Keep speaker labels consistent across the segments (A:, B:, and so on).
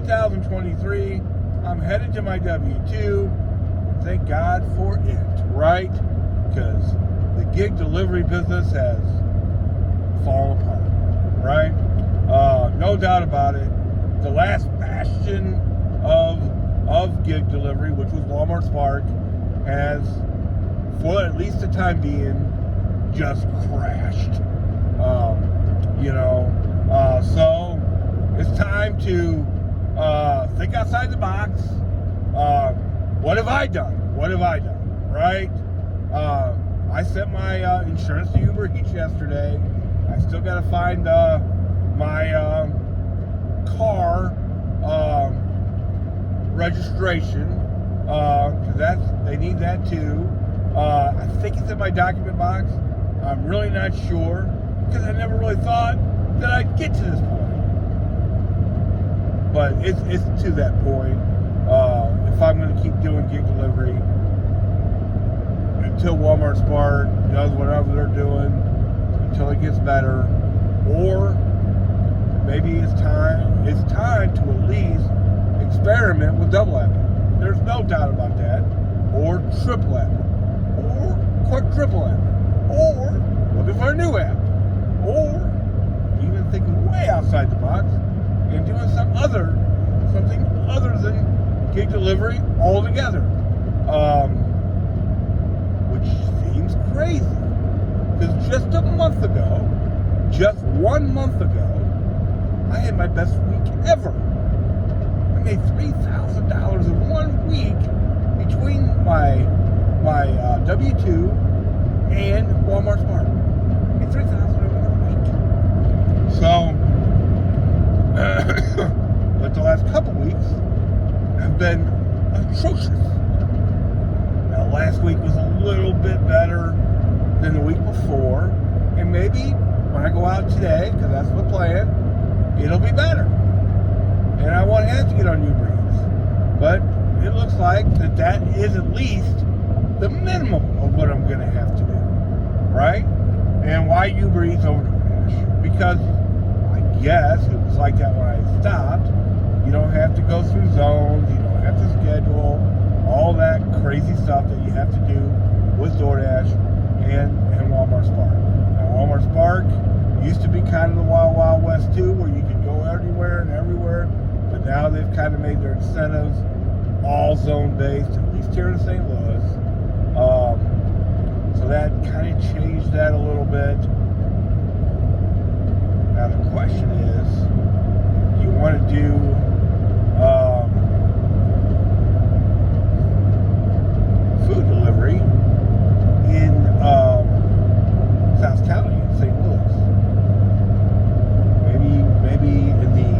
A: 2023. I'm headed to my W-2. Thank God for it, right? Because the gig delivery business has fallen apart, right? No doubt about it. The last bastion of gig delivery, which was Walmart Spark, has, for at least the time being, just crashed. So it's time to think outside the box. What have I done? Right? I sent my insurance to Uber Eats yesterday. I still got to find my car registration, because they need that too. I think it's in my document box. I'm really not sure, because I never really thought that I'd get to this point. But it's to that point. If I'm going to keep doing gig delivery until Walmart Spark does whatever they're doing, until it gets better, or maybe it's time to at least experiment with double apping. There's no doubt about that. Or triple apping, or quadruple apping, or looking for a new app, or even thinking way outside the box and doing something other than gig delivery altogether, which seems crazy, because just one month ago, I had my best week ever. I made $3,000 in 1 week between my W-2 and Walmart Spark. I made $3,000 in 1 week. So, but the last couple weeks have been atrocious. Now, last week was a little bit better than the week before, and maybe when I go out today, because that's the plan, it'll be better. And I won't have to get on Uber Eats. But it looks like that is at least the minimum of what I'm going to have to do, right? And why Uber Eats over Doordash? Because I guess it was like that when I stopped. You don't have to go through zones. You don't have to schedule all that crazy stuff that you have to do with Doordash and Walmart Spark. Now, Walmart Spark used to be kind of the Wild Wild West too, where you could go anywhere and everywhere. But now they've kind of made their incentives all zone-based, at least here in St. Louis. So that kind of changed that a little bit. Now the question is, do you want to do food delivery in South County in St. Louis? Maybe in the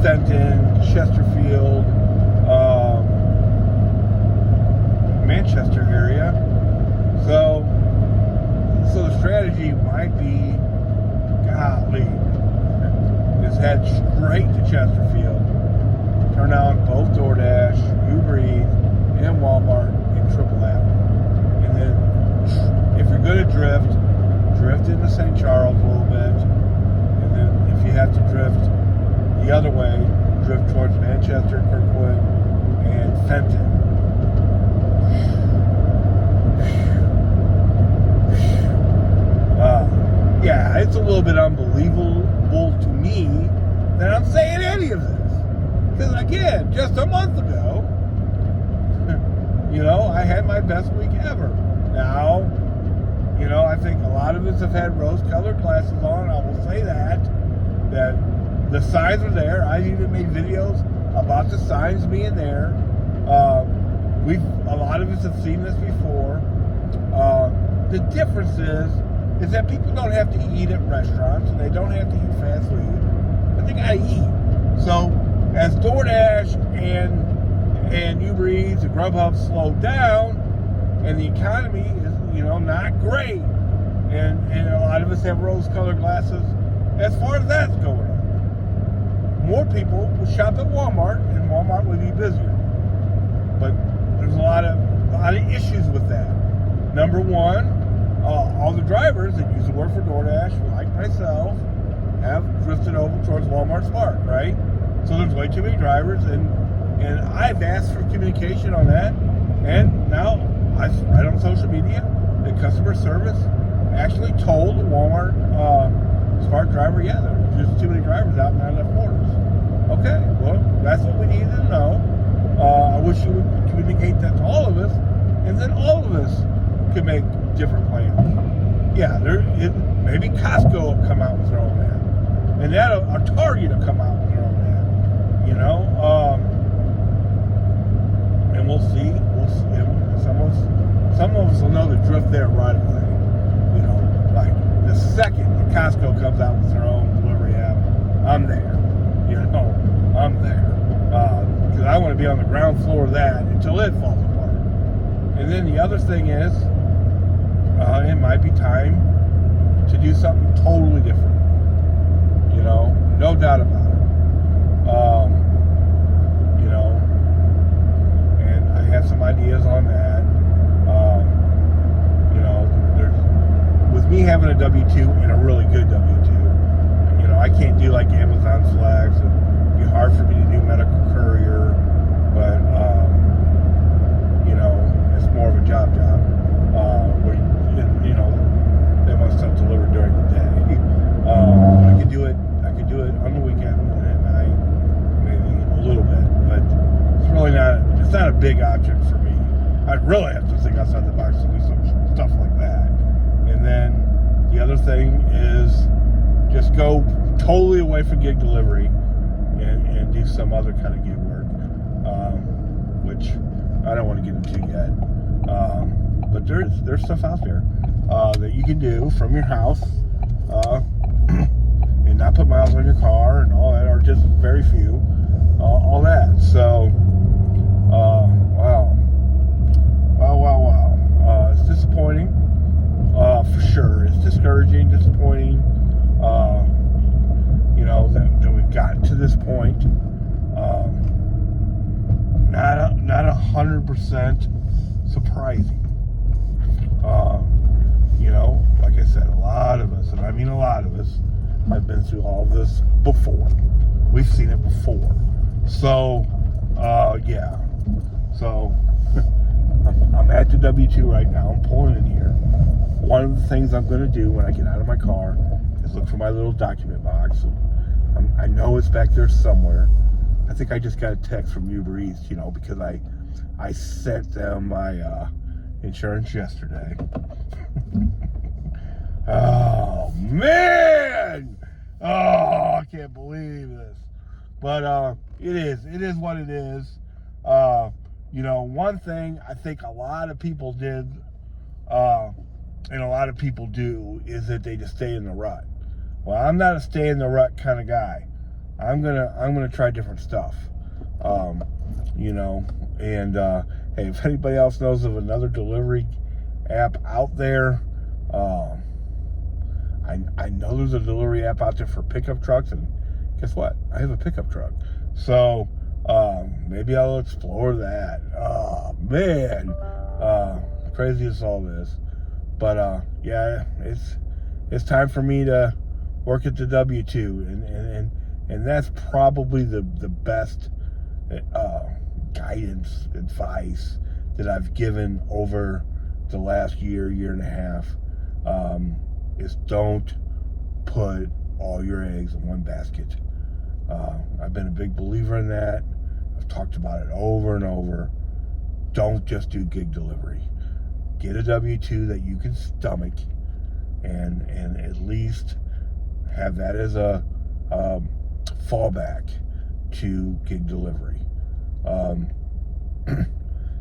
A: Fenton, Chesterfield, Manchester area. So the strategy might be, golly, just head straight to Chesterfield, turn on both Doordash, Uber Eats, and Walmart in triple app. And then if you're good at drift into St. Charles a little bit. And then if you have to drift the other way, drift towards Manchester, Kirkwood, and Fenton. Yeah, it's a little bit unbelievable to me that I'm saying any of this. Because again, just a month ago, I had my best week ever. Now, I think a lot of us have had rose-colored glasses on. I will say that the signs are there. I've even made videos about the signs being there. A lot of us have seen this before. The difference is that people don't have to eat at restaurants, and they don't have to eat fast food, but they gotta eat. So as DoorDash and Uber Eats and Grubhub slow down, and the economy is not great, and a lot of us have rose-colored glasses as far as that's going on. More people will shop at Walmart, and Walmart will be busier. But there's a lot of issues with that. Number one, all the drivers that used to work for DoorDash, like myself, have drifted over towards Walmart Spark, right? So there's way too many drivers, and I've asked for communication on that, and now I read on social media that customer service actually told the Walmart smart driver, yeah, there's just too many drivers out and not enough orders. Okay, well, that's what we needed to know. I wish you would communicate that to all of us, and then all of us could make different plans. Yeah, maybe Costco will come out with their own ad, and that a Target will come out with their own ad. You know, and we'll see. Some of us will know the drift there right away. You know, like the second that Costco comes out with their own delivery app, I'm there. You know, I'm there. Because I want to be on the ground floor of that until it falls apart. And then the other thing is, it might be time to do something totally different. You know, no doubt about it. You know, and I have some ideas on that. You know, with me having a W-2 and a really good W-2, you know, I can't do like Amazon flags. It'd be hard for me to do medical courier, but you know, it's more of a job. Where you know, they want stuff delivered during the day. I could do it on the weekend and at night, maybe a little bit, but it's really not a big option for me. I'd really have to think outside the box to do some stuff like that. And then the other thing is just go totally away from gig delivery and do some other kind of gig work, which I don't want to get into yet. But there's stuff out there that you can do from your house and not put miles on your car and all that, or just very few, all that. So, wow. It's disappointing, for sure. It's discouraging, disappointing, you know, that we've gotten to this point. Not 100% surprising. You know, like I said, a lot of us, and I mean a lot of us, have been through all of this before. We've seen it before. So, yeah. So, I'm at the W-2 right now. I'm pulling in here. One of the things I'm going to do when I get out of my car is look for my little document box. I know it's back there somewhere. I think I just got a text from Uber Eats, you know, because I sent them my insurance yesterday. Oh, man! Oh, I can't believe this. But it is what it is. You know, one thing I think a lot of people did, and a lot of people do, is that they just stay in the rut. Well, I'm not a stay in the rut kind of guy. I'm gonna try different stuff. You know, and hey, if anybody else knows of another delivery app out there, I know there's a delivery app out there for pickup trucks, and guess what? I have a pickup truck, so maybe I'll explore that. Oh man, crazy as all this, but yeah, it's time for me to work at the W-2, and that's probably the best guidance, advice that I've given over the last year and a half, is don't put all your eggs in one basket. I've been a big believer in that. I've talked about it over and over. Don't just do gig delivery. Get a W-2 that you can stomach, and at least have that as a fallback to gig delivery.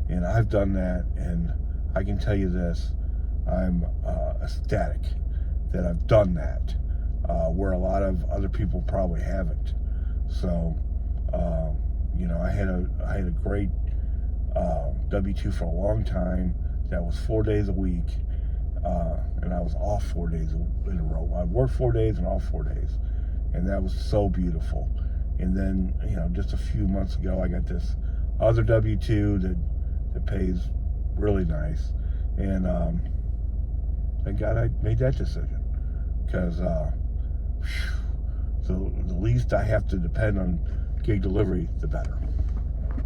A: And I've done that, and I can tell you this, I'm ecstatic that I've done that, where a lot of other people probably haven't. So, you know, I had a great W-2 for a long time that was 4 days a week, and I was off 4 days in a row. I worked 4 days and off 4 days, and that was so beautiful. And then, you know, just a few months ago, I got this other W-2 that pays really nice, and thank God I made that decision, because so the least I have to depend on gig delivery, the better.